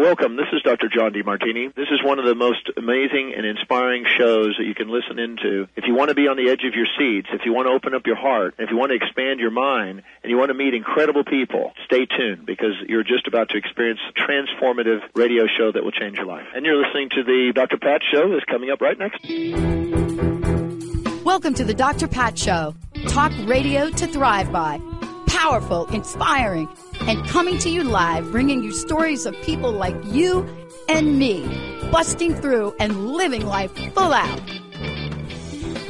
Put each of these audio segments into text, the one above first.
Welcome. This is Dr. John DeMartini. This is one of the most amazing and inspiring shows that you can listen into. If you want to be on the edge of your seats, if you want to open up your heart, if you want to expand your mind, and you want to meet incredible people, stay tuned because you're just about to experience a transformative radio show that will change your life. And you're listening to the Dr. Pat Show that's coming up right next. Welcome to the Dr. Pat Show. Talk radio to thrive by. Powerful, inspiring, and coming to you live, bringing you stories of people like you and me, busting through and living life full out.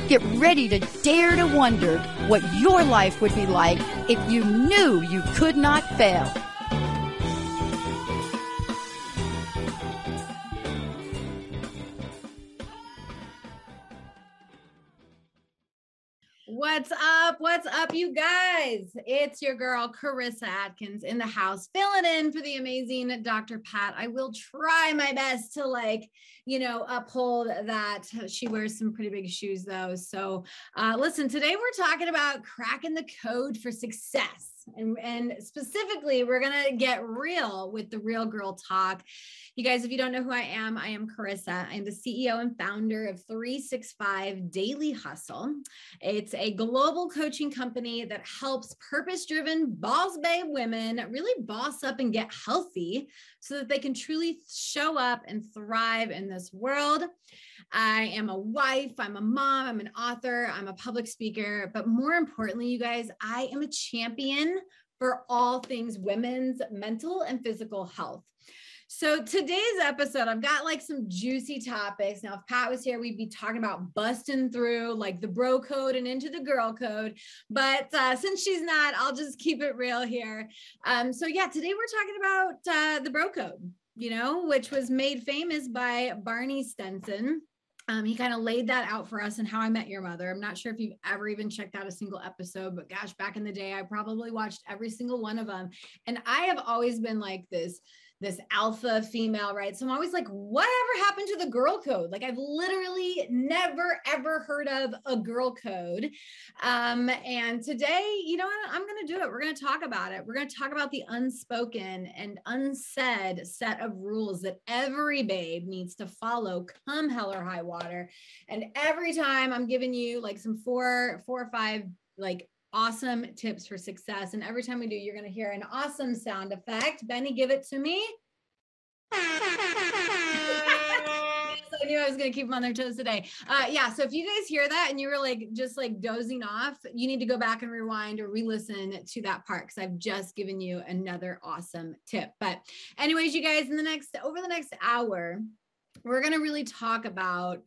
Get ready to dare to wonder what your life would be like if you knew you could not fail. What's up? What's up, you guys? It's your girl, Carissa Atkins, in the house, filling in for the amazing Dr. Pat. I will try my best to uphold that. She wears some pretty big shoes though. So listen, today we're talking about cracking the code for success. And specifically, we're going to get real with the Real Girl Talk. You guys, if you don't know who I am Carissa. I'm the CEO and founder of 365 Daily Hustle. It's a global coaching company that helps purpose-driven boss babe women really boss up and get healthy so that they can truly show up and thrive in this world. I am a wife, I'm a mom, I'm an author, I'm a public speaker, but more importantly, you guys, I am a champion for all things women's mental and physical health. So today's episode, I've got like some juicy topics. Now, if Pat was here, we'd be talking about busting through like the bro code and into the girl code. But since she's not, I'll just keep it real here. So yeah, today we're talking about the bro code, which was made famous by Barney Stinson. He kind of laid that out for us in How I Met Your Mother. I'm not sure if you've ever even checked out a single episode, but gosh, back in the day, I probably watched every single one of them. And I have always been like this alpha female, right? So I'm always like, whatever happened to the girl code? Like I've literally never, ever heard of a girl code. And today, you know what? I'm going to do it. We're going to talk about it. We're going to talk about the unspoken and unsaid set of rules that every babe needs to follow come hell or high water. And every time I'm giving you like some four or five, like awesome tips for success. And every time we do, you're going to hear an awesome sound effect. Benny, give it to me. I knew I was going to keep them on their toes today. So if you guys hear that and you were like, just like dozing off, you need to go back and rewind or re-listen to that part because I've just given you another awesome tip. But anyways, you guys, over the next hour, we're going to really talk about,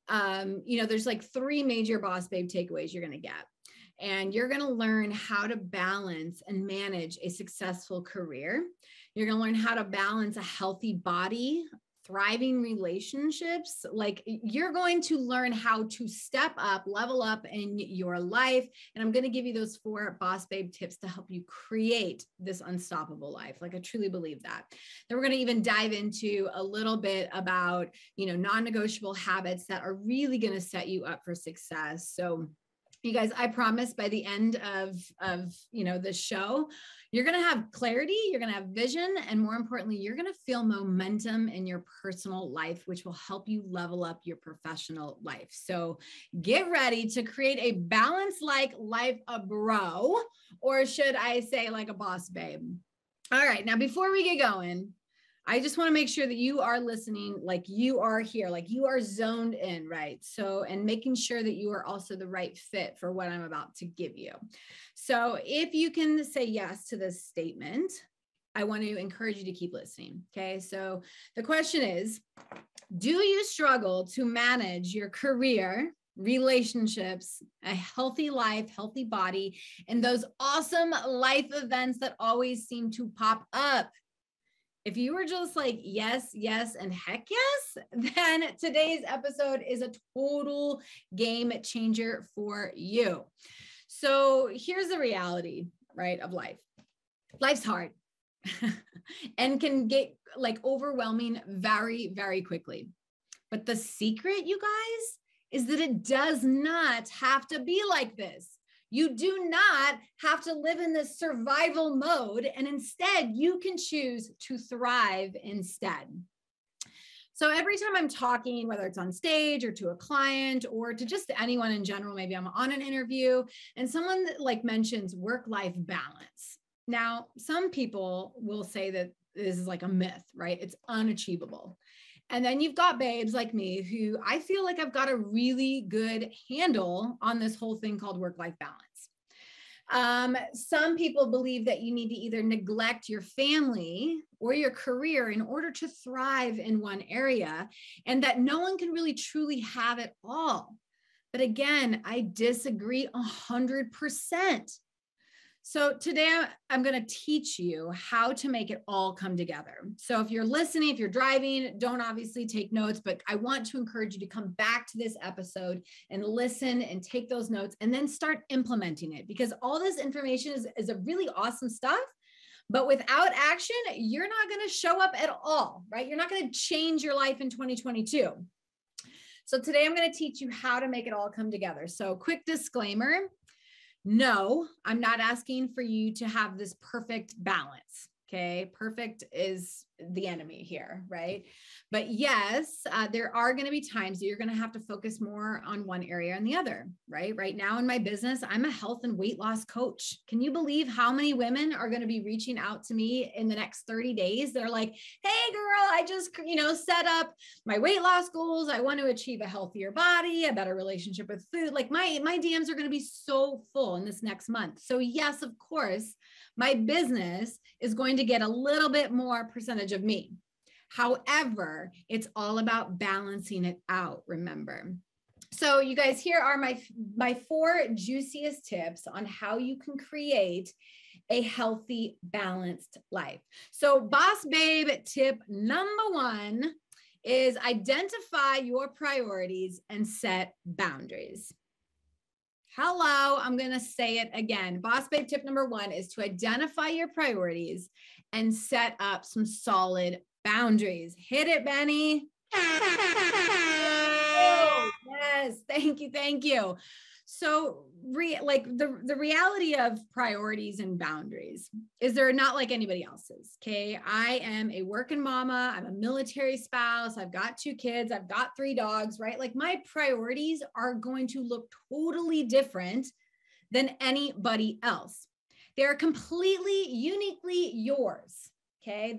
there's like 3 major boss babe takeaways you're going to get. And you're going to learn how to balance and manage a successful career. You're going to learn how to balance a healthy body, thriving relationships. Like you're going to learn how to step up, level up in your life. And I'm going to give you those 4 boss babe tips to help you create this unstoppable life. Like I truly believe that. Then we're going to even dive into a little bit about, non-negotiable habits that are really going to set you up for success. So you guys, I promise by the end of the show, you're going to have clarity, you're going to have vision, and more importantly, you're going to feel momentum in your personal life, which will help you level up your professional life. So get ready to create a balanced like life, a bro, or should I say like a boss babe? All right. Now, before we get going, I just want to make sure that you are listening, like you are here, like you are zoned in, right? So, and making sure that you are also the right fit for what I'm about to give you. So if you can say yes to this statement, I want to encourage you to keep listening. Okay. So the question is, do you struggle to manage your career, relationships, a healthy life, healthy body, and those awesome life events that always seem to pop up? If you were just like, yes, yes, and heck yes, then today's episode is a total game changer for you. So here's the reality, right, of life. Life's hard and can get like overwhelming very, very quickly. But the secret, you guys, is that it does not have to be like this. You do not have to live in this survival mode, and instead you can choose to thrive instead. So every time I'm talking, whether it's on stage or to a client or to just anyone in general, maybe I'm on an interview and someone like mentions work-life balance. Now, some people will say that this is like a myth, right? It's unachievable. And then you've got babes like me who I feel like I've got a really good handle on this whole thing called work-life balance. Some people believe that you need to either neglect your family or your career in order to thrive in one area, and that no one can really truly have it all. But again, I disagree 100%. So today I'm going to teach you how to make it all come together. So if you're listening, if you're driving, don't obviously take notes, but I want to encourage you to come back to this episode and listen and take those notes and then start implementing it, because all this information is a really awesome stuff. But without action, you're not going to show up at all, right? You're not going to change your life in 2022. So today I'm going to teach you how to make it all come together. So quick disclaimer. No, I'm not asking for you to have this perfect balance. Okay. Perfect is the enemy here, right? But yes, there are going to be times that you're going to have to focus more on one area and the other, right? Right now in my business, I'm a health and weight loss coach. Can you believe how many women are going to be reaching out to me in the next 30 days? They're like, hey girl, I just, set up my weight loss goals. I want to achieve a healthier body, a better relationship with food. Like my DMs are going to be so full in this next month. So yes, of course, my business is going to get a little bit more percentage of me. However, it's all about balancing it out, remember. So you guys, here are my 4 juiciest tips on how you can create a healthy, balanced life. So Boss Babe tip number 1 is identify your priorities and set boundaries. Hello, I'm going to say it again. Boss Babe tip number 1 is to identify your priorities and set up some solid boundaries. Hit it, Benny. Oh, yes, thank you. Thank you. So the reality of priorities and boundaries is they're not like anybody else's. Okay. I am a working mama. I'm a military spouse. I've got 2 kids. I've got 3 dogs, right? Like my priorities are going to look totally different than anybody else. They're completely uniquely yours. Okay.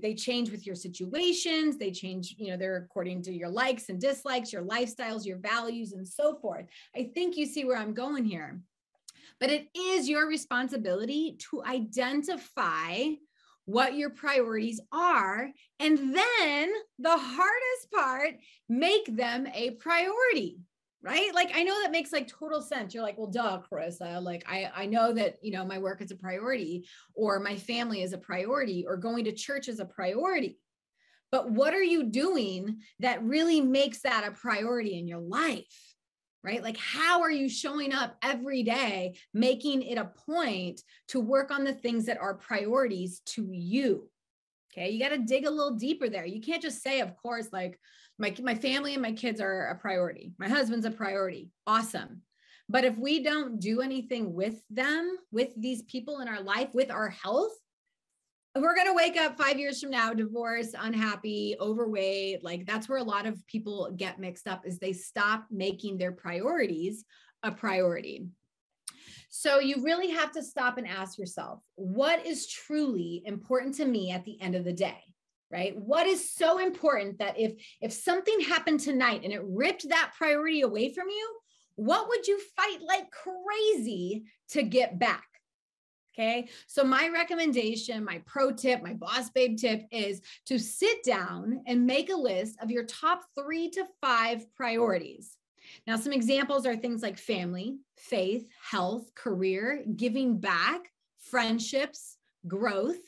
They change with your situations. They change, they're according to your likes and dislikes, your lifestyles, your values, and so forth. I think you see where I'm going here, but it is your responsibility to identify what your priorities are. And then the hardest part, make them a priority. Right? Like, I know that makes like total sense. You're like, well, duh, Carissa, like, I know that, my work is a priority, or my family is a priority, or going to church is a priority. But what are you doing that really makes that a priority in your life? Right? Like, how are you showing up every day, making it a point to work on the things that are priorities to you? Okay. You got to dig a little deeper there. You can't just say, of course, like my family and my kids are a priority. My husband's a priority. Awesome. But if we don't do anything with them, with these people in our life, with our health, we're going to wake up 5 years from now, divorced, unhappy, overweight. Like that's where a lot of people get mixed up, is they stop making their priorities a priority. So you really have to stop and ask yourself, what is truly important to me at the end of the day, right? What is so important that if something happened tonight and it ripped that priority away from you, what would you fight like crazy to get back? Okay. So my recommendation, my pro tip, my Boss Babe tip is to sit down and make a list of your top 3 to 5 priorities. Now, some examples are things like family, faith, health, career, giving back, friendships, growth,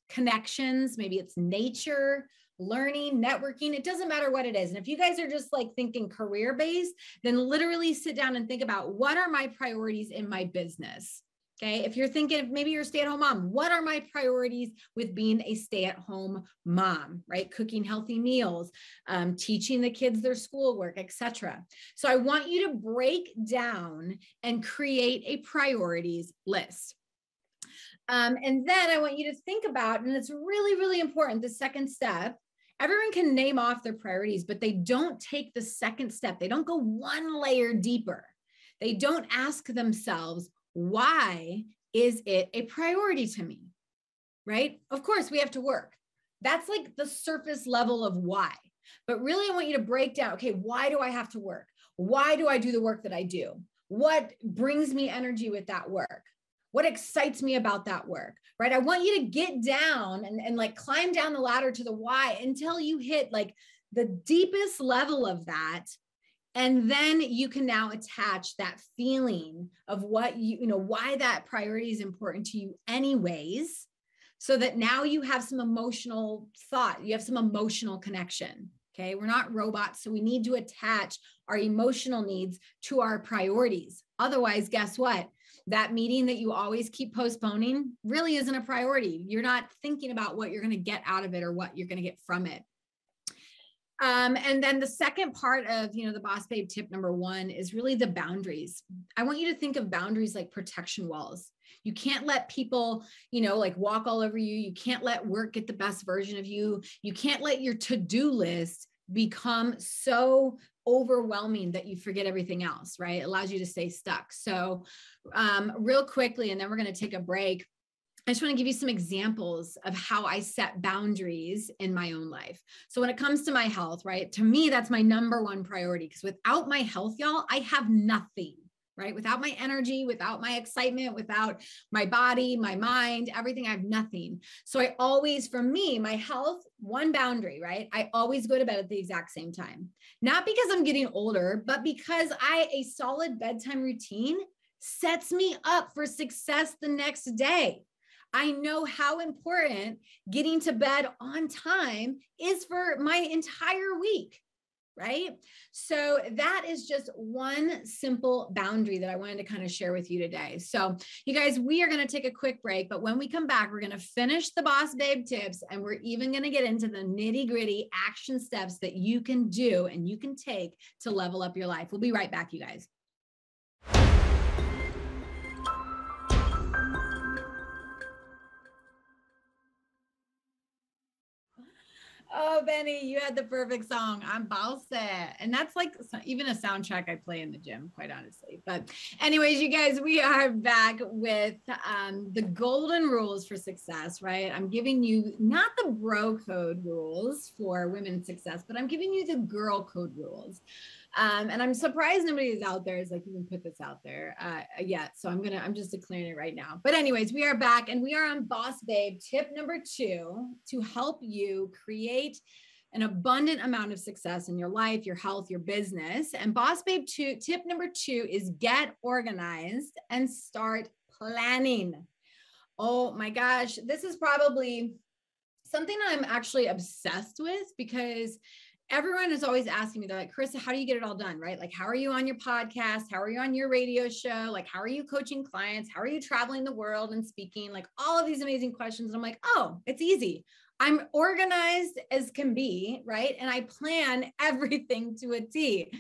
connections. Maybe it's nature, learning, networking. It doesn't matter what it is. And if you guys are just like thinking career-based, then literally sit down and think about, what are my priorities in my business? Okay. If you're thinking, maybe you're a stay-at-home mom, what are my priorities with being a stay-at-home mom, right? Cooking healthy meals, teaching the kids their schoolwork, etc. So I want you to break down and create a priorities list. And then I want you to think about, and it's really, really important, the second step. Everyone can name off their priorities, but they don't take the second step. They don't go one layer deeper. They don't ask themselves, why is it a priority to me? Right? Of course, we have to work. That's like the surface level of why. But really, I want you to break down, okay, why do I have to work? Why do I do the work that I do? What brings me energy with that work? What excites me about that work, right? I want you to get down and like climb down the ladder to the why until you hit like the deepest level of that. And then you can now attach that feeling of what why that priority is important to you anyways, so that now you have some emotional thought, you have some emotional connection. Okay. We're not robots. So we need to attach our emotional needs to our priorities. Otherwise, guess what? That meeting that you always keep postponing really isn't a priority. You're not thinking about what you're going to get out of it or what you're going to get from it. And then the second part of, the Boss Babe tip number 1 is really the boundaries. I want you to think of boundaries like protection walls. You can't let people, like walk all over you. You can't let work get the best version of you. You can't let your to-do list become so overwhelming that you forget everything else, right? It allows you to stay stuck. So real quickly, and then we're going to take a break. I just want to give you some examples of how I set boundaries in my own life. So when it comes to my health, right, to me, that's my number 1 priority, because without my health, y'all, I have nothing, right? Without my energy, without my excitement, without my body, my mind, everything, I have nothing. So I always, for me, my health, 1 boundary, right? I always go to bed at the exact same time, not because I'm getting older, but because a solid bedtime routine sets me up for success the next day. I know how important getting to bed on time is for my entire week, right? So that is just one simple boundary that I wanted to kind of share with you today. So you guys, we are going to take a quick break, but when we come back, we're going to finish the Boss Babe tips, and we're even going to get into the nitty-gritty action steps that you can do and you can take to level up your life. We'll be right back, you guys. Oh, Benny, you had the perfect song. I'm Boss. And that's like even a soundtrack I play in the gym, quite honestly. But anyways, you guys, we are back with the golden rules for success, right? I'm giving you not the bro code rules for women's success, but I'm giving you the girl code rules. And I'm surprised nobody is out there is like even put this out there yet. So I'm just declaring it right now. But anyways, we are back and we are on Boss Babe tip number 2 to help you create an abundant amount of success in your life, your health, your business. And Boss Babe tip number 2 is get organized and start planning. Oh my gosh, this is probably something I'm actually obsessed with, because everyone is always asking me, they're like, Carissa, how do you get it all done, right? Like, how are you on your podcast? How are you on your radio show? Like, how are you coaching clients? How are you traveling the world and speaking? Like all of these amazing questions. And I'm like, oh, it's easy. I'm organized as can be, right? And I plan everything to a T.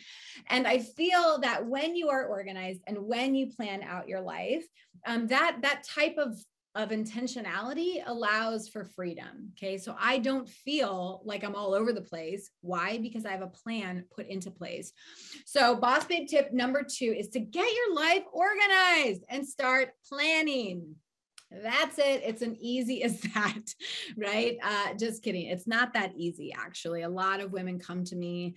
And I feel that when you are organized and when you plan out your life, that type of intentionality allows for freedom. Okay. So I don't feel like I'm all over the place. Why? Because I have a plan put into place. So Boss Babe tip number 2 is to get your life organized and start planning. That's it. It's an easy as that, right? Just kidding. It's not that easy, actually. A lot of women come to me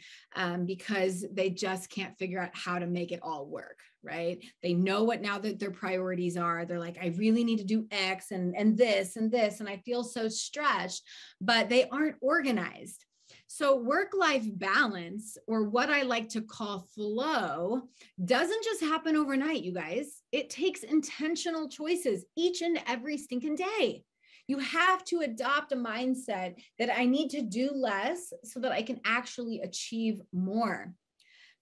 because they just can't figure out how to make it all work, right? They know what now that their priorities are. They're like, I really need to do X and this and this, and I feel so stretched, but they aren't organized. So work-life balance, or what I like to call flow, doesn't just happen overnight, you guys. It takes intentional choices each and every stinking day. You have to adopt a mindset that I need to do less so that I can actually achieve more.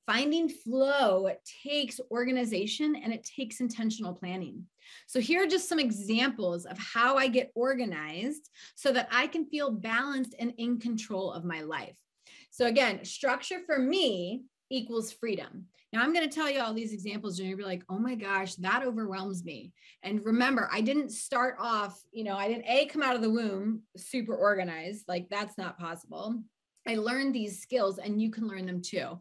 Finding flow takes organization and it takes intentional planning. So here are just some examples of how I get organized so that I can feel balanced and in control of my life. So again, structure for me equals freedom. Now I'm going to tell you all these examples and you'll be like, oh my gosh, that overwhelms me. And remember, I didn't start off, I didn't come out of the womb super organized. Like that's not possible. I learned these skills and you can learn them too.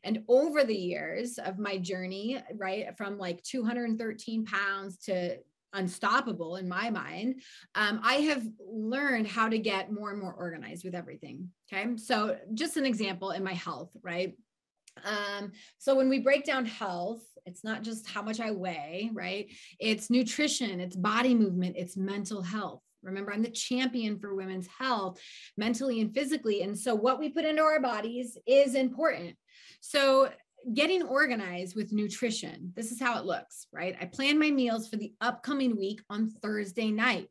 And over the years of my journey, right, from like 213 pounds to unstoppable in my mind, I have learned how to get more and more organized with everything. Okay. So just an example in my health, right? So when we break down health, it's not just how much I weigh, right? It's nutrition, it's body movement, it's mental health. Remember, I'm the champion for women's health, mentally and physically. And so what we put into our bodies is important. So getting organized with nutrition, this is how it looks, right? I plan my meals for the upcoming week on Thursday night.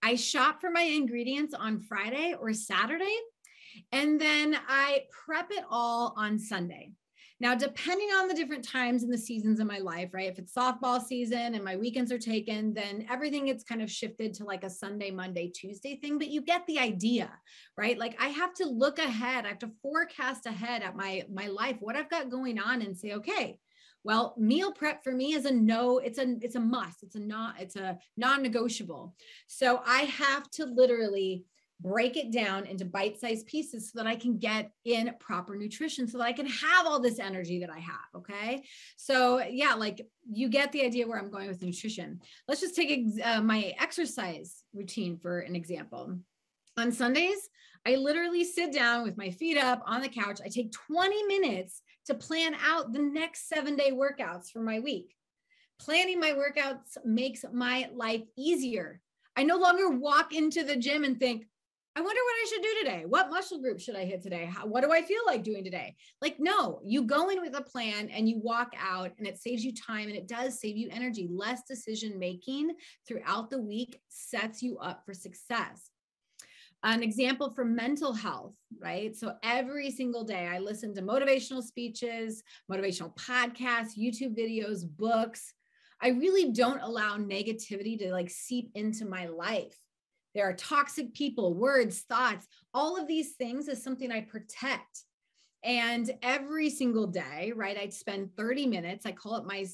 I shop for my ingredients on Friday or Saturday, and then I prep it all on Sunday. Now, depending on the different times and the seasons of my life, right? If it's softball season and my weekends are taken, then everything gets kind of shifted to like a Sunday, Monday, Tuesday thing, but you get the idea, right? Like I have to look ahead. I have to forecast ahead at my life, what I've got going on and say, okay, well, meal prep for me is a must. It's a non-negotiable. So I have to literally break it down into bite-sized pieces so that I can get in proper nutrition so that I can have all this energy that I have. Okay. So yeah, like you get the idea where I'm going with nutrition. Let's just take my exercise routine for an example. On Sundays, I literally sit down with my feet up on the couch. I take 20 minutes to plan out the next 7-day workouts for my week. Planning my workouts makes my life easier. I no longer walk into the gym and think, I wonder what I should do today. What muscle group should I hit today? What do I feel like doing today? Like, no, you go in with a plan and you walk out and it saves you time and it does save you energy. Less decision-making throughout the week sets you up for success. An example for mental health, right? So every single day I listen to motivational speeches, motivational podcasts, YouTube videos, books. I really don't allow negativity to like seep into my life. There are toxic people, words, thoughts, all of these things is something I protect. And every single day, right, I'd spend 30 minutes. I call it my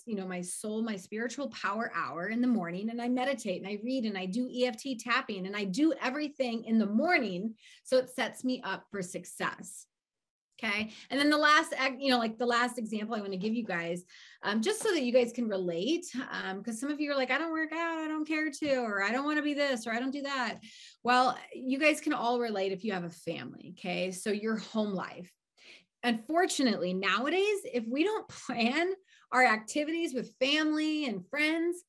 spiritual power hour in the morning. And I meditate and I read and I do EFT tapping and I do everything in the morning. So it sets me up for success. Okay. And then the last example I want to give you guys, just so that you guys can relate, because some of you are like, I don't work out, I don't care to, or I don't want to be this, or I don't do that. Well, you guys can all relate if you have a family. Okay. So your home life. Unfortunately, nowadays, if we don't plan our activities with family and friends,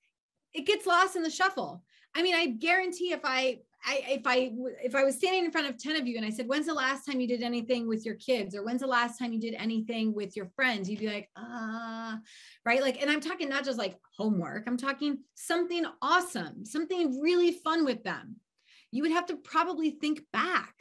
it gets lost in the shuffle. I mean, I guarantee if I was standing in front of 10 of you and I said, when's the last time you did anything with your kids? Or when's the last time you did anything with your friends? You'd be like, right? Like, and I'm talking not just like homework. I'm talking something awesome, something really fun with them. You would have to probably think back.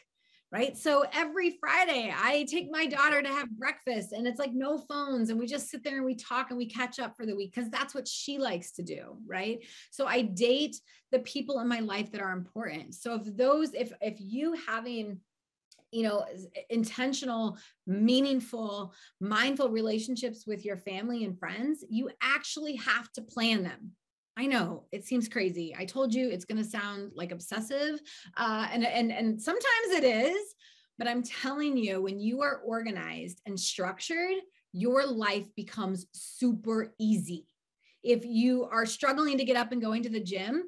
Right. So every Friday I take my daughter to have breakfast and it's like no phones and we just sit there and we talk and we catch up for the week because that's what she likes to do. Right. So I date the people in my life that are important. So if you having, intentional, meaningful, mindful relationships with your family and friends, you actually have to plan them. I know it seems crazy. I told you it's going to sound like obsessive, and sometimes it is, but I'm telling you, when you are organized and structured, your life becomes super easy. If you are struggling to get up and going to the gym,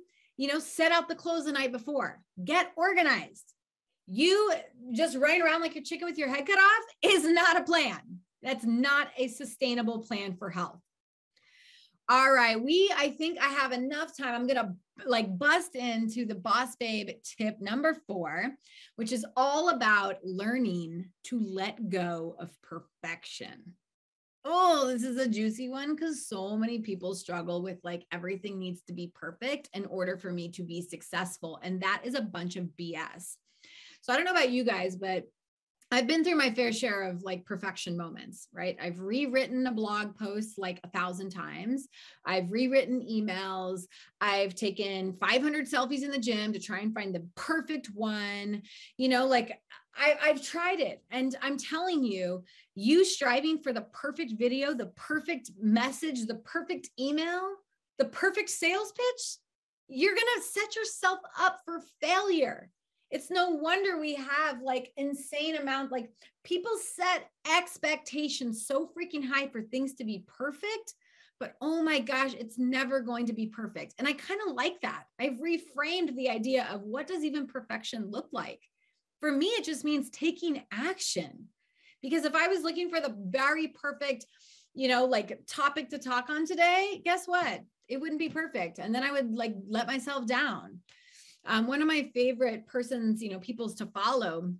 set out the clothes the night before, get organized. You just running around like your chicken with your head cut off is not a plan. That's not a sustainable plan for health. All right. I think I have enough time. I'm going to bust into the Boss Babe tip number 4, which is all about learning to let go of perfection. Oh, this is a juicy one because so many people struggle with everything needs to be perfect in order for me to be successful. And that is a bunch of BS. So I don't know about you guys, but I've been through my fair share of like perfection moments, right? I've rewritten a blog post like 1,000 times. I've rewritten emails. I've taken 500 selfies in the gym to try and find the perfect one. Like I've tried it. And I'm telling you, you striving for the perfect video, the perfect message, the perfect email, the perfect sales pitch, you're going to set yourself up for failure. It's no wonder we have like insane amount, like people set expectations so freaking high for things to be perfect, but oh my gosh, it's never going to be perfect. And I kind of like that. I've reframed the idea of what does even perfection look like? For me, it just means taking action. Because if I was looking for the very perfect, like topic to talk on today, guess what? It wouldn't be perfect. And then I would like let myself down. One of my favorite persons, peoples to follow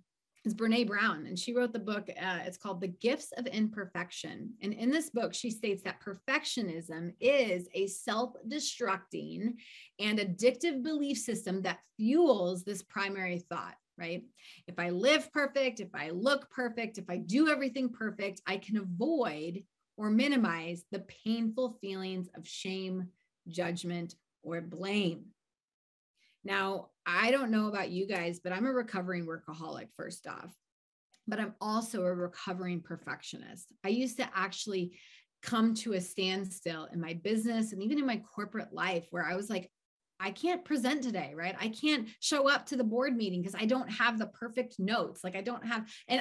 is Brene Brown. And she wrote the book, it's called The Gifts of Imperfection. And in this book, she states that perfectionism is a self-destructing and addictive belief system that fuels this primary thought, right? If I live perfect, if I look perfect, if I do everything perfect, I can avoid or minimize the painful feelings of shame, judgment, or blame. Now, I don't know about you guys, but I'm a recovering workaholic, first off, but I'm also a recovering perfectionist. I used to actually come to a standstill in my business and even in my corporate life where I was like, I can't present today, right? I can't show up to the board meeting because I don't have the perfect notes. Like and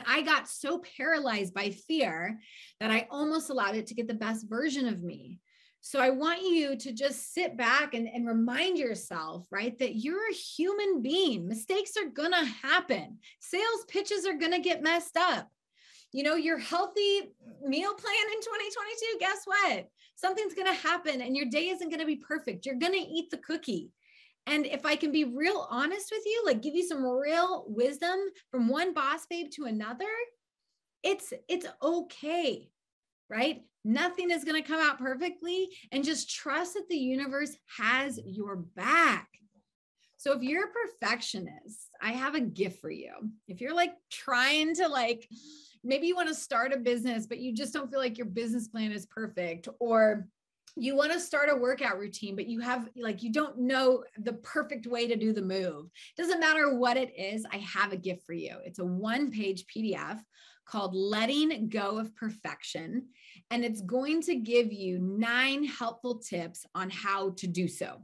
I got so paralyzed by fear that I almost allowed it to get the best version of me. So I want you to just sit back and remind yourself, right, that you're a human being. Mistakes are going to happen. Sales pitches are going to get messed up. Your healthy meal plan in 2022, guess what? Something's going to happen and your day isn't going to be perfect. You're going to eat the cookie. And if I can be real honest with you, like give you some real wisdom from one boss babe to another, it's okay. Right? Nothing is going to come out perfectly, and just trust that the universe has your back. So if you're a perfectionist, I have a gift for you. If you're like trying to like, maybe you want to start a business, but you just don't feel like your business plan is perfect, or you want to start a workout routine, but you don't know the perfect way to do the move. Doesn't matter what it is. I have a gift for you. It's a 1-page PDF called Letting Go of Perfection. And it's going to give you 9 helpful tips on how to do so.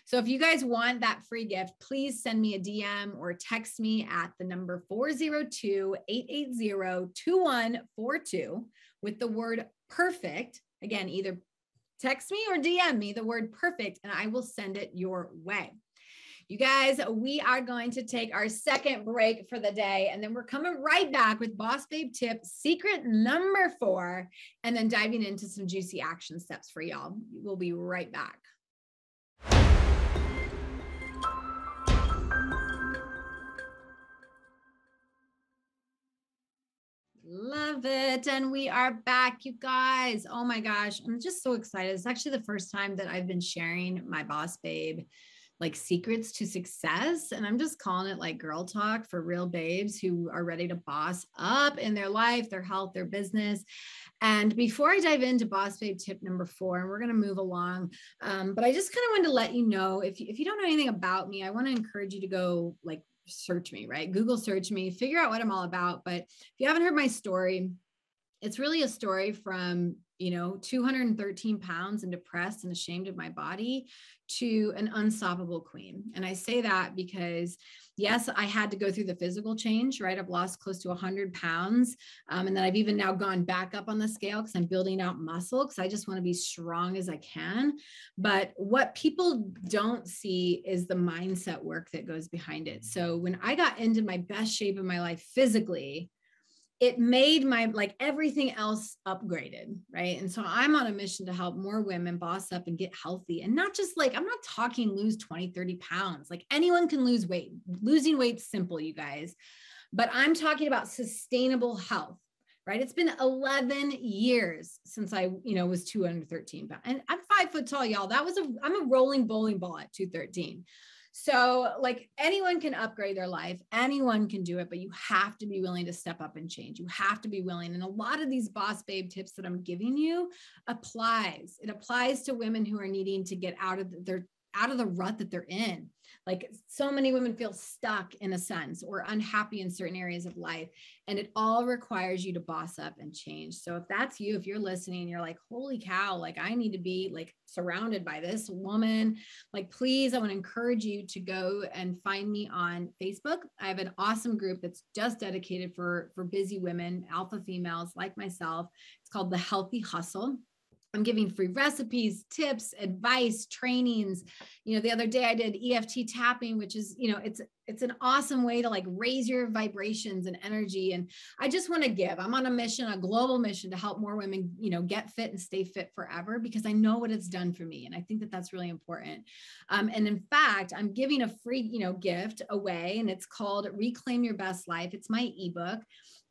So if you guys want that free gift, please send me a DM or text me at the number 402-880-2142 with the word perfect. Again, either text me or DM me the word perfect, and I will send it your way. You guys, we are going to take our second break for the day, and then we're coming right back with Boss Babe tip secret number 4, and then diving into some juicy action steps for y'all. We'll be right back. Love it. And we are back, you guys. Oh my gosh. I'm just so excited. It's actually the first time that I've been sharing my Boss Babe like secrets to success. And I'm just calling it like girl talk for real babes who are ready to boss up in their life, their health, their business. And before I dive into Boss Babe tip number 4, and we're going to move along, but I just kind of wanted to let you know, if you don't know anything about me, I want to encourage you to go like search me, right? Google search me, figure out what I'm all about. But if you haven't heard my story, it's really a story from, 213 pounds and depressed and ashamed of my body to an unstoppable queen. And I say that because yes, I had to go through the physical change, right? I've lost close to 100 pounds. And then I've even now gone back up on the scale because I'm building out muscle because I just want to be strong as I can. But what people don't see is the mindset work that goes behind it. So when I got into my best shape of my life physically, it made my, like everything else upgraded, right? And so I'm on a mission to help more women boss up and get healthy. And not just like, I'm not talking lose 20, 30 pounds. Like anyone can lose weight. Losing weight's simple, you guys. But I'm talking about sustainable health, right? It's been 11 years since I, was 213 pounds. And I'm 5 foot tall, y'all. I'm a rolling bowling ball at 213. So like anyone can upgrade their life, anyone can do it, but you have to be willing to step up and change. You have to be willing. And a lot of these boss babe tips that I'm giving you applies. It applies to women who are needing to get out of the rut that they're in. Like so many women feel stuck in a sense or unhappy in certain areas of life. And it all requires you to boss up and change. So if that's you, if you're listening, you're like, holy cow, like I need to be like surrounded by this woman, like, please, I want to encourage you to go and find me on Facebook. I have an awesome group that's just dedicated for busy women, alpha females like myself. It's called The Healthy Hustle. I'm giving free recipes, tips, advice, trainings. You know, the other day I did EFT tapping, which is, you know, it's an awesome way to like raise your vibrations and energy. And I just want to give. I'm on a mission, a global mission to help more women, you know, get fit and stay fit forever, because I know what it's done for me. And I think that that's really important. And in fact, I'm giving a free, you know, gift away, and it's called Reclaim Your Best Life. It's my ebook.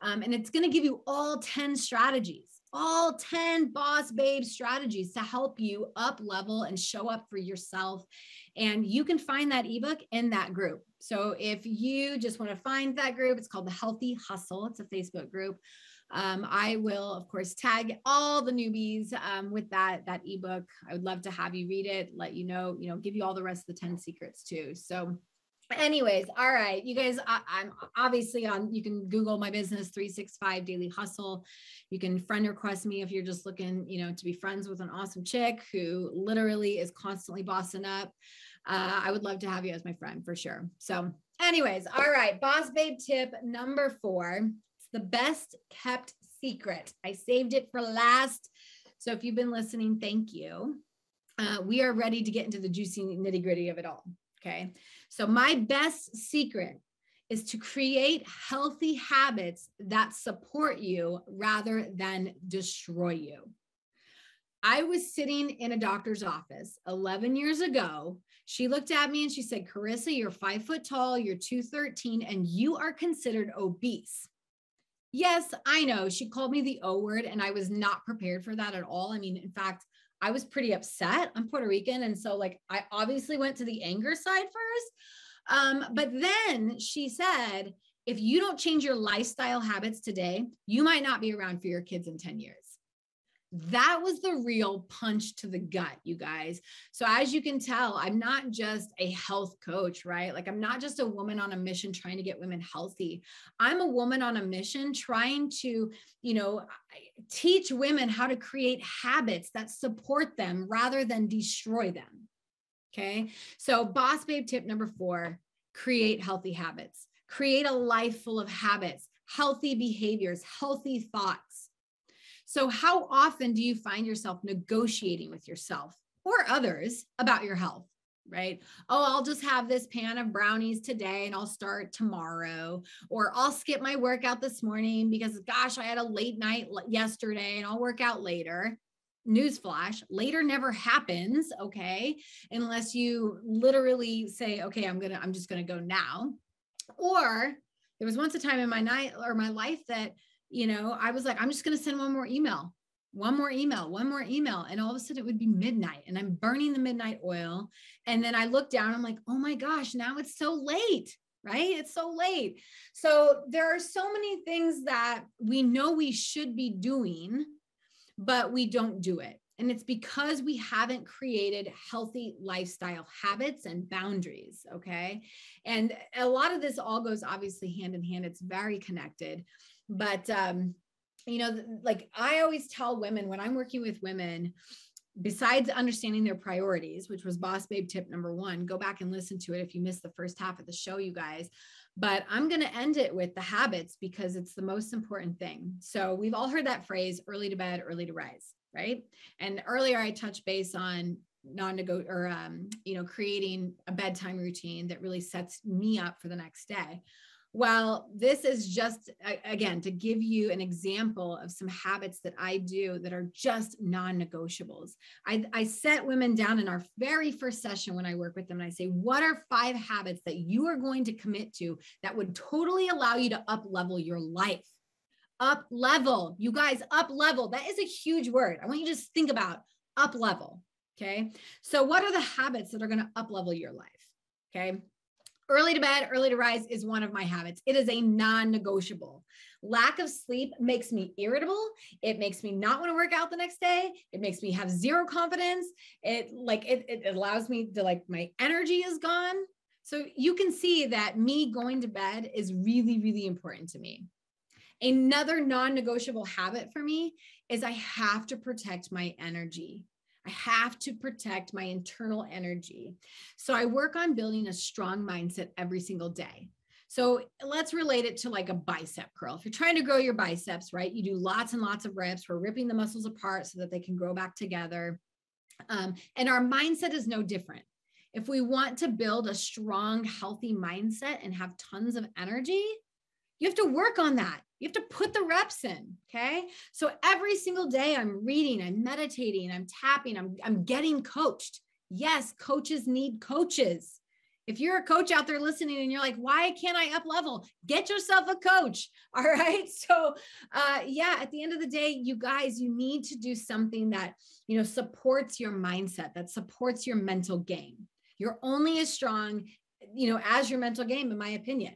And it's going to give you all 10 strategies. All 10 boss babe strategies to help you up level and show up for yourself. And you can find that ebook in that group. So if you just want to find that group, it's called The Healthy Hustle. It's a Facebook group. I will, of course, tag all the newbies with that ebook. I would love to have you read it, let you know, give you all the rest of the 10 secrets too. So anyways, all right, you guys, I'm obviously on, you can Google my business, 365 Daily Hustle. You can friend request me if you're just looking, to be friends with an awesome chick who literally is constantly bossing up. I would love to have you as my friend for sure. So anyways, all right, boss babe tip number 4. It's the best kept secret. I saved it for last. So if you've been listening, thank you. We are ready to get into the juicy nitty gritty of it all. Okay. So my best secret is to create healthy habits that support you rather than destroy you. I was sitting in a doctor's office 11 years ago. She looked at me and she said, Carissa, you're 5 foot tall, you're 213, and you are considered obese. Yes, I know. She called me the O word, and I was not prepared for that at all. I mean, in fact, I was pretty upset. I'm Puerto Rican. And so like, I obviously went to the anger side first. But then she said, if you don't change your lifestyle habits today, you might not be around for your kids in 10 years. That was the real punch to the gut, you guys. So as you can tell, I'm not just a health coach, right? Like I'm not just a woman on a mission trying to get women healthy. I'm a woman on a mission trying to, teach women how to create habits that support them rather than destroy them. Okay. So boss babe tip number 4, create healthy habits, create a life full of habits, healthy behaviors, healthy thoughts. So how often do you find yourself negotiating with yourself or others about your health, right? Oh, I'll just have this pan of brownies today and I'll start tomorrow, or I'll skip my workout this morning because gosh, I had a late night yesterday and I'll work out later. Newsflash, later never happens, okay? Unless you literally say, okay, I'm just going to go now. Or there was once a time in my life that I was like, I'm just going to send one more email. And all of a sudden it would be midnight and I'm burning the midnight oil. And then I look down, I'm like, oh my gosh, now it's so late, right? It's so late. So there are so many things that we know we should be doing, but we don't do it. And it's because we haven't created healthy lifestyle habits and boundaries. Okay. And a lot of this all goes obviously hand in hand. It's very connected. But, like I always tell women when I'm working with women, besides understanding their priorities, which was boss babe tip number 1, go back and listen to it if you missed the first half of the show, you guys. But I'm going to end it with the habits because it's the most important thing. So we've all heard that phrase, early to bed, early to rise, right? And earlier I touched base on creating a bedtime routine that really sets me up for the next day. Well, this is just, again, to give you an example of some habits that I do that are just non-negotiables. I set women down in our very first session when I work with them, and I say, what are 5 habits that you are going to commit to that would totally allow you to up-level your life? Up-level, you guys, up-level. That is a huge word. I want you to just think about up-level, okay? So what are the habits that are going to up-level your life? Okay. Early to bed, early to rise is one of my habits. It is a non-negotiable. Lack of sleep makes me irritable. It makes me not want to work out the next day. It makes me have zero confidence. It allows me to, like, my energy is gone. So you can see that me going to bed is really, really important to me. Another non-negotiable habit for me is I have to protect my energy. I have to protect my internal energy. So I work on building a strong mindset every single day. So let's relate it to like a bicep curl. If you're trying to grow your biceps, right, you do lots and lots of reps. We're ripping the muscles apart so that they can grow back together. And our mindset is no different. If we want to build a strong, healthy mindset and have tons of energy, you have to work on that. You have to put the reps in. Okay. So every single day I'm reading, I'm meditating, I'm tapping, I'm getting coached. Yes, coaches need coaches. If you're a coach out there listening and you're like, why can't I up level? Get yourself a coach. All right. So yeah, at the end of the day, you guys, you need to do something that, you know, supports your mindset, that supports your mental game. You're only as strong, you know, as your mental game, in my opinion.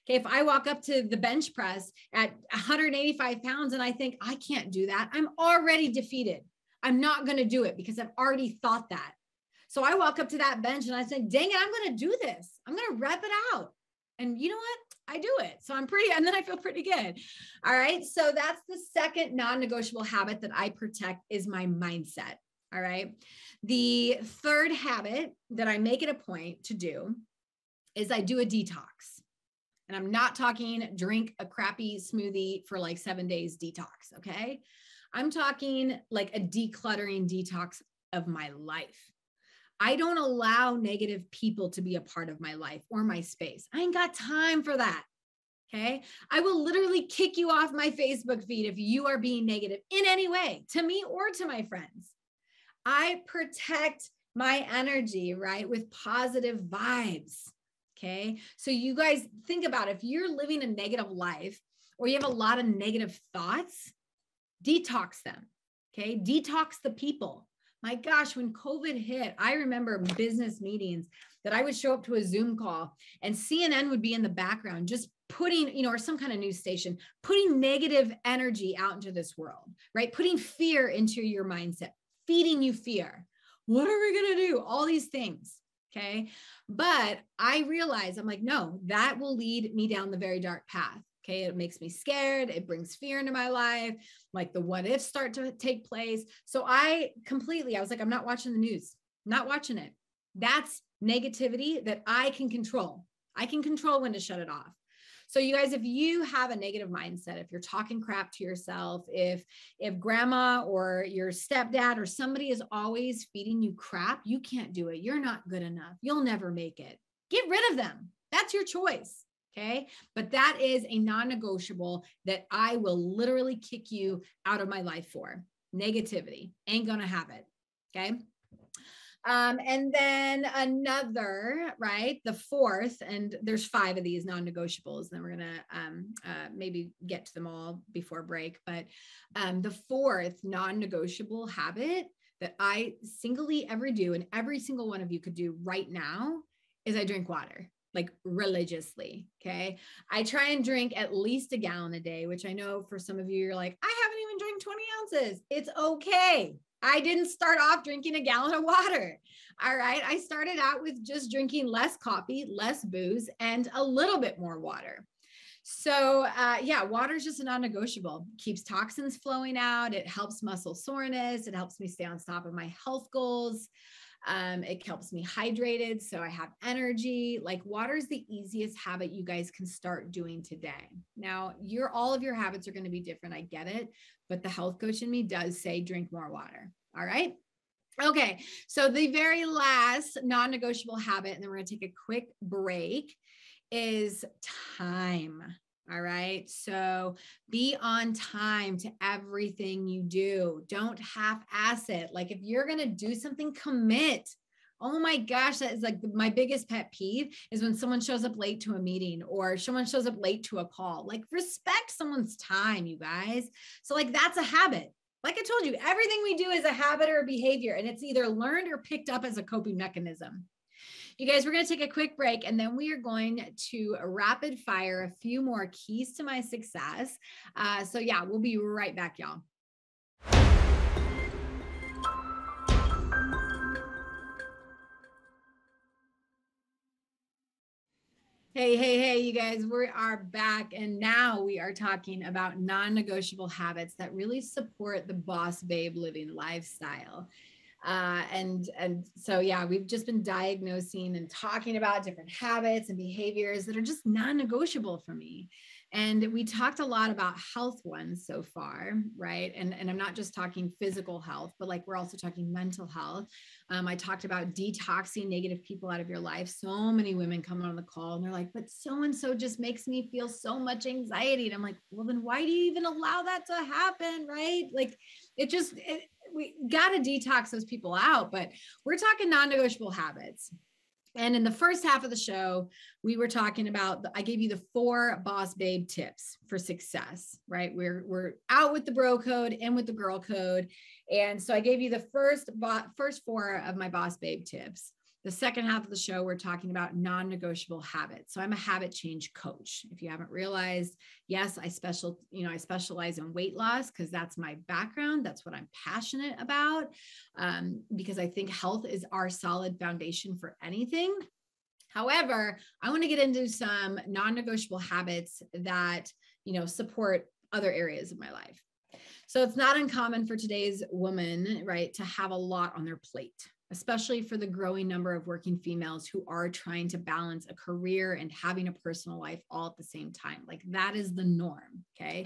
Okay, if I walk up to the bench press at 185 pounds and I think I can't do that, I'm already defeated. I'm not going to do it because I've already thought that. So I walk up to that bench and I say, dang it, I'm going to do this. I'm going to rep it out. And you know what? I do it. So and then I feel pretty good. All right. So that's the second non-negotiable habit that I protect is my mindset. All right. The third habit that I make it a point to do is I do a detox. And I'm not talking drink a crappy smoothie for like 7 days detox. Okay. I'm talking like a decluttering detox of my life. I don't allow negative people to be a part of my life or my space. I ain't got time for that. Okay. I will literally kick you off my Facebook feed if you are being negative in any way to me or to my friends. I protect my energy, right, with positive vibes. Okay. So you guys think about if you're living a negative life or you have a lot of negative thoughts, detox them. Okay. Detox the people. My gosh, when COVID hit, I remember business meetings that I would show up to a Zoom call and CNN would be in the background, just putting, you know, or some kind of news station, putting negative energy out into this world, right? Putting fear into your mindset, feeding you fear. What are we going to do? All these things. Okay. But I realized, I'm like, no, that will lead me down the very dark path. Okay. It makes me scared. It brings fear into my life. Like the what ifs start to take place. So I was like, I'm not watching the news, not watching it. That's negativity that I can control. I can control when to shut it off. So you guys, if you have a negative mindset, if you're talking crap to yourself, if grandma or your stepdad or somebody is always feeding you crap, you can't do it. You're not good enough. You'll never make it. Get rid of them. That's your choice. Okay. But that is a non-negotiable that I will literally kick you out of my life for. Negativity. Ain't going to have it. Okay. And then another, right? The fourth, and there's 5 of these non-negotiables, and then we're going to maybe get to them all before break. But the fourth non-negotiable habit that I singly ever do, and every single one of you could do right now, is I drink water. Like religiously. Okay. I try and drink at least a gallon a day, which I know for some of you, you're like, I haven't even drank 20 ounces. It's okay. I didn't start off drinking a gallon of water. All right. I started out with just drinking less coffee, less booze, and a little bit more water. So yeah, water is just a non-negotiable. Keeps toxins flowing out. It helps muscle soreness. It helps me stay on top of my health goals. It helps me hydrated, so I have energy. Like water is the easiest habit you guys can start doing today. Now, all of your habits are going to be different. I get it, but the health coach in me does say drink more water. All right. Okay. So the very last non-negotiable habit, and then we're going to take a quick break, is time. All right. So be on time to everything you do. Don't half-ass it. Like if you're going to do something, commit. Oh my gosh. That is like my biggest pet peeve is when someone shows up late to a meeting or someone shows up late to a call. Like respect someone's time, you guys. So like that's a habit. Like I told you, everything we do is a habit or a behavior, and it's either learned or picked up as a coping mechanism. You guys, we're going to take a quick break, and then we are going to rapid fire a few more keys to my success. So yeah, we'll be right back, y'all. Hey, you guys, we are back. And now we are talking about non-negotiable habits that really support the boss babe living lifestyle. And so, yeah, we've just been diagnosing and talking about different habits and behaviors that are just non-negotiable for me. And we talked a lot about health ones so far, right? And I'm not just talking physical health, but like we're also talking mental health. I talked about detoxing negative people out of your life. So many women come on the call and they're like, but so-and-so just makes me feel so much anxiety. And I'm like, well, then why do you even allow that to happen, right? Like we got to detox those people out, but we're talking non-negotiable habits. And in the first half of the show, we were talking about, I gave you the 4 boss babe tips for success, right? We're out with the bro code, in with the girl code. And so I gave you the first 4 of my boss babe tips. The second half of the show, we're talking about non-negotiable habits. So I'm a habit change coach. If you haven't realized, yes, I specialize in weight loss because that's my background. That's what I'm passionate about, because I think health is our solid foundation for anything. However, I want to get into some non-negotiable habits that, support other areas of my life. So it's not uncommon for today's woman, right, to have a lot on their plate, especially for the growing number of working females who are trying to balance a career and having a personal life all at the same time. Like that is the norm, okay?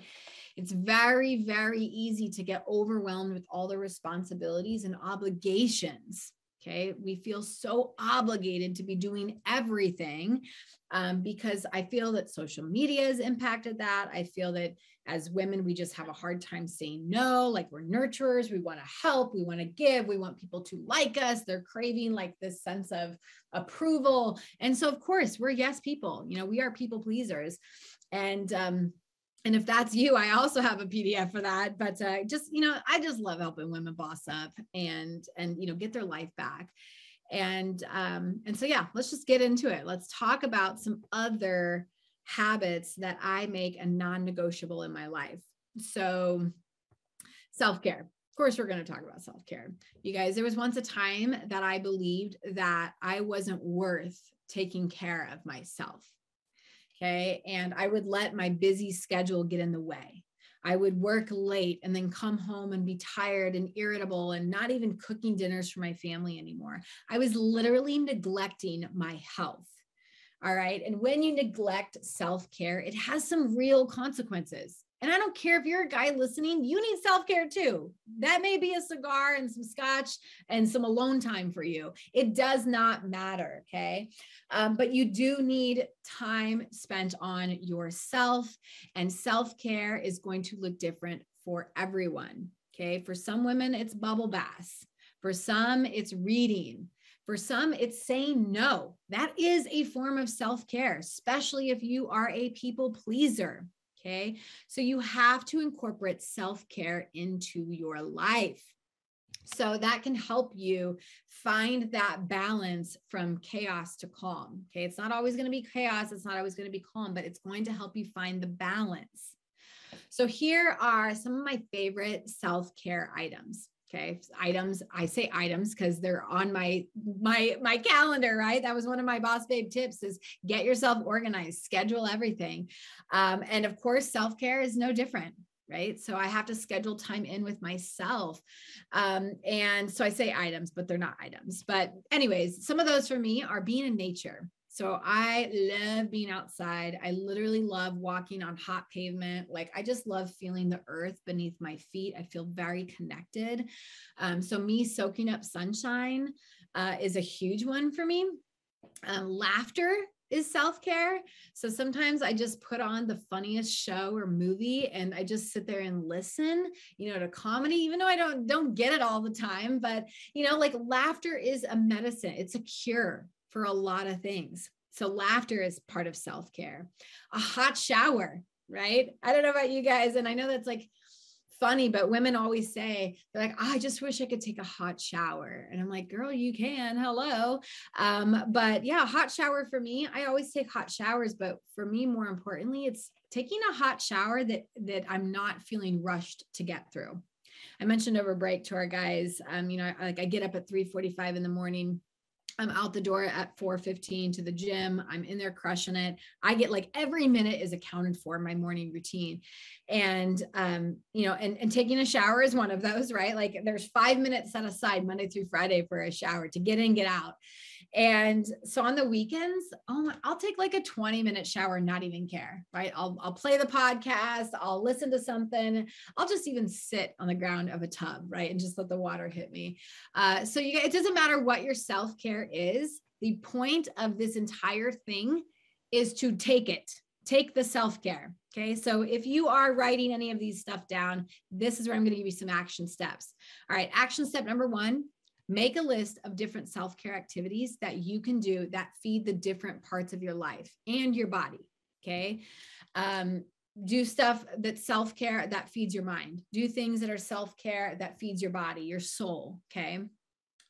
It's very, very easy to get overwhelmed with all the responsibilities and obligations, okay? We feel so obligated to be doing everything because I feel that social media has impacted that. I feel that as women, we just have a hard time saying no, like we're nurturers. We want to help. We want to give. We want people to like us. They're craving like this sense of approval. And so, of course, we're yes people. We are people pleasers. And if that's you, I also have a PDF for that. But I just love helping women boss up and get their life back. And so, yeah, let's just get into it. Let's talk about some other habits that I make a non-negotiable in my life. So self-care. Of course, we're going to talk about self-care. You guys, there was once a time that I believed that I wasn't worth taking care of myself. Okay. And I would let my busy schedule get in the way. I would work late and then come home and be tired and irritable and not even cooking dinners for my family anymore. I was literally neglecting my health. All right. And when you neglect self-care, it has some real consequences. And I don't care if you're a guy listening, you need self-care too. That may be a cigar and some scotch and some alone time for you. It does not matter. Okay. But you do need time spent on yourself, and self-care is going to look different for everyone. Okay. For some women, it's bubble baths. For some, it's reading. For some, it's saying no. That is a form of self-care, especially if you are a people pleaser. Okay. So you have to incorporate self-care into your life. So that can help you find that balance from chaos to calm. Okay. It's not always going to be chaos. It's not always going to be calm, but it's going to help you find the balance. So here are some of my favorite self-care items. Okay. Items. I say items because they're on my calendar, right? That was one of my boss babe tips, is get yourself organized, schedule everything. And of course, self-care is no different, right? So I have to schedule time in with myself. And so I say items, but they're not items. But anyways, some of those for me are being in nature. So I love being outside. I literally love walking on hot pavement. Like I just love feeling the earth beneath my feet. I feel very connected. So me soaking up sunshine is a huge one for me. Laughter is self-care. So sometimes I just put on the funniest show or movie and I just sit there and listen, to comedy, even though I don't get it all the time, but like laughter is a medicine. It's a cure for a lot of things. So laughter is part of self-care. A hot shower, right? I don't know about you guys. And I know that's like funny, but women always say, they're like, oh, I just wish I could take a hot shower. And I'm like, girl, you can, hello. But yeah, hot shower for me, I always take hot showers, but for me, more importantly, it's taking a hot shower that I'm not feeling rushed to get through. I mentioned over break to our guys, I get up at 3:45 in the morning. I'm out the door at 4:15 to the gym. I'm in there crushing it. I get like every minute is accounted for in my morning routine. And, and taking a shower is one of those, right? Like there's 5 minutes set aside Monday through Friday for a shower to get in, get out. And so on the weekends, I'll take like a 20-minute shower, not even care, right? I'll play the podcast. I'll listen to something. I'll just even sit on the ground of a tub, right? And just let the water hit me. So it doesn't matter what your self-care is. The point of this entire thing is to take the self-care. Okay. So if you are writing any of these stuff down, this is where I'm going to give you some action steps. All right. Action step number 1, make a list of different self-care activities that you can do that feed the different parts of your life and your body. Okay. Do stuff that's self-care that feeds your mind. Do things that are self-care that feeds your body, your soul. Okay.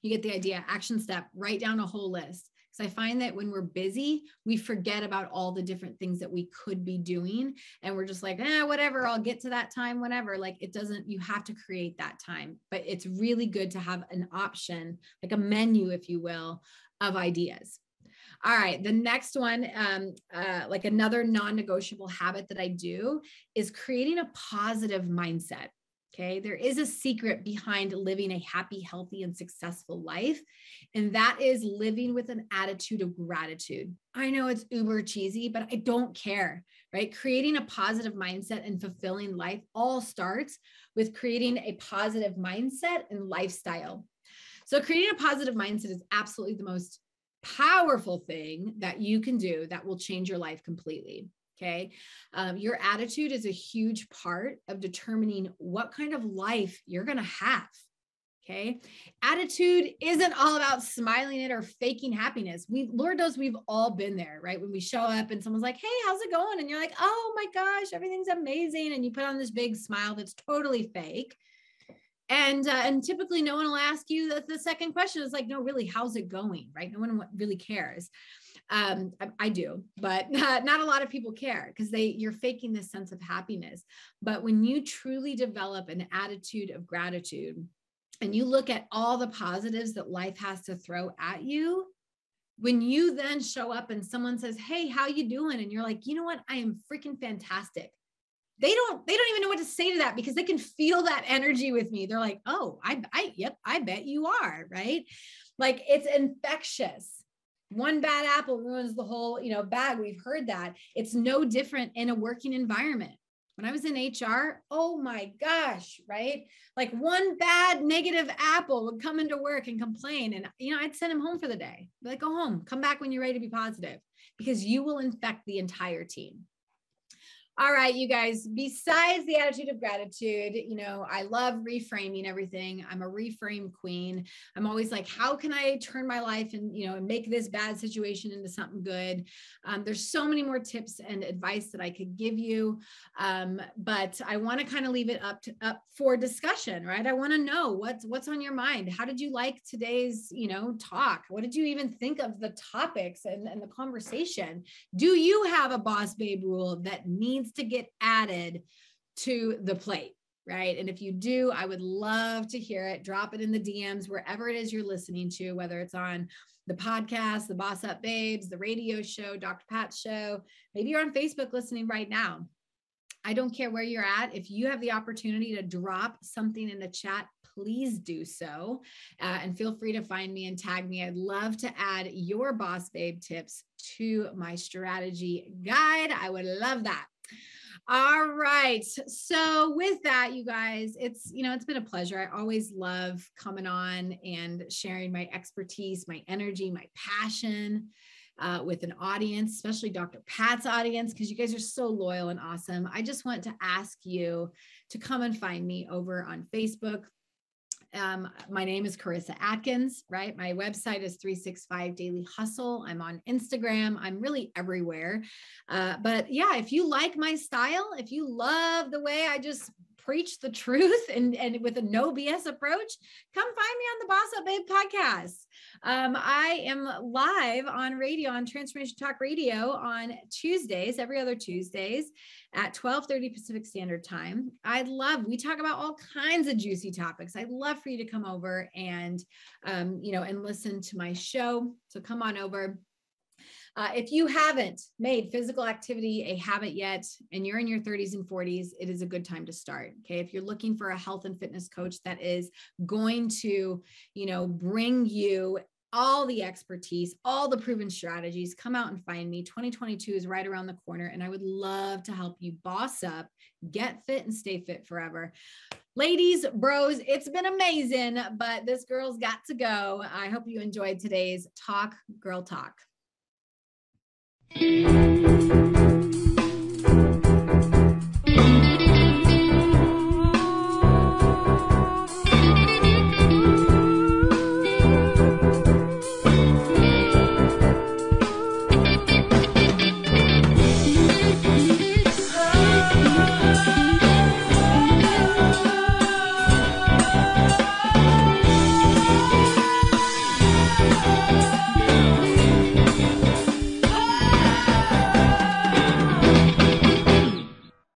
You get the idea. Action step, write down a whole list. Because I find that when we're busy, we forget about all the different things that we could be doing. And we're just like, whatever, I'll get to that time, whenever. Like you have to create that time. But it's really good to have an option, like a menu, if you will, of ideas. All right. The next one, like another non-negotiable habit that I do is creating a positive mindset. Okay. There is a secret behind living a happy, healthy, and successful life. And that is living with an attitude of gratitude. I know it's uber cheesy, but I don't care, right? Creating a positive mindset and fulfilling life all starts with creating a positive mindset and lifestyle. So creating a positive mindset is absolutely the most powerful thing that you can do that will change your life completely. Okay. Your attitude is a huge part of determining what kind of life you're going to have. Okay. Attitude isn't all about smiling it or faking happiness. Lord knows we've all been there, right? When we show up and someone's like, hey, how's it going? And you're like, oh my gosh, everything's amazing. And you put on this big smile that's totally fake. And typically no one will ask you the second question is like, no, really, how's it going? Right. No one really cares. I do, but not a lot of people care because you're faking this sense of happiness. But when you truly develop an attitude of gratitude and you look at all the positives that life has to throw at you, when you then show up and someone says, hey, how you doing? And you're like, you know what? I am freaking fantastic. They don't even know what to say to that because they can feel that energy with me. They're like, oh, yep, I bet you are, right? Like it's infectious. One bad apple ruins the whole, bag. We've heard that. It's no different in a working environment. When I was in HR, oh my gosh, right? Like one bad negative apple would come into work and complain. And, I'd send him home for the day. Be like, go home, come back when you're ready to be positive because you will infect the entire team. All right, you guys, besides the attitude of gratitude, I love reframing everything. I'm a reframe queen. I'm always like, how can I turn my life and, make this bad situation into something good? There's so many more tips and advice that I could give you. But I want to kind of leave it up for discussion, right? I want to know what's on your mind. How did you like today's, talk? What did you even think of the topics and the conversation? Do you have a boss babe rule that needs to get added to the plate, right? And if you do, I would love to hear it. Drop it in the DMs, wherever it is you're listening to, whether it's on the podcast, the Boss Up Babes, the radio show, Dr. Pat's show. Maybe you're on Facebook listening right now. I don't care where you're at. If you have the opportunity to drop something in the chat, please do so. And feel free to find me and tag me. I'd love to add your Boss Babe tips to my strategy guide. I would love that. All right. So with that, you guys, it's been a pleasure. I always love coming on and sharing my expertise, my energy, my passion with an audience, especially Dr. Pat's audience, because you guys are so loyal and awesome. I just want to ask you to come and find me over on Facebook. My name is Carissa Atkins, right? My website is 365 Daily Hustle. I'm on Instagram. I'm really everywhere. But yeah, if you like my style, if you love the way I just preach the truth and with a no BS approach, come find me on the Boss Up Babe podcast. I am live on radio, on Transformation Talk Radio on Tuesdays, every other Tuesdays at 12:30 Pacific Standard Time. We talk about all kinds of juicy topics. I'd love for you to come over and, and listen to my show. So come on over. If you haven't made physical activity a habit yet, and you're in your 30s and 40s, it is a good time to start. Okay. If you're looking for a health and fitness coach that is going to, bring you all the expertise, all the proven strategies, come out and find me. 2022 is right around the corner, and I would love to help you boss up, get fit, and stay fit forever. Ladies, bros, it's been amazing, but this girl's got to go. I hope you enjoyed today's Talk Girl Talk.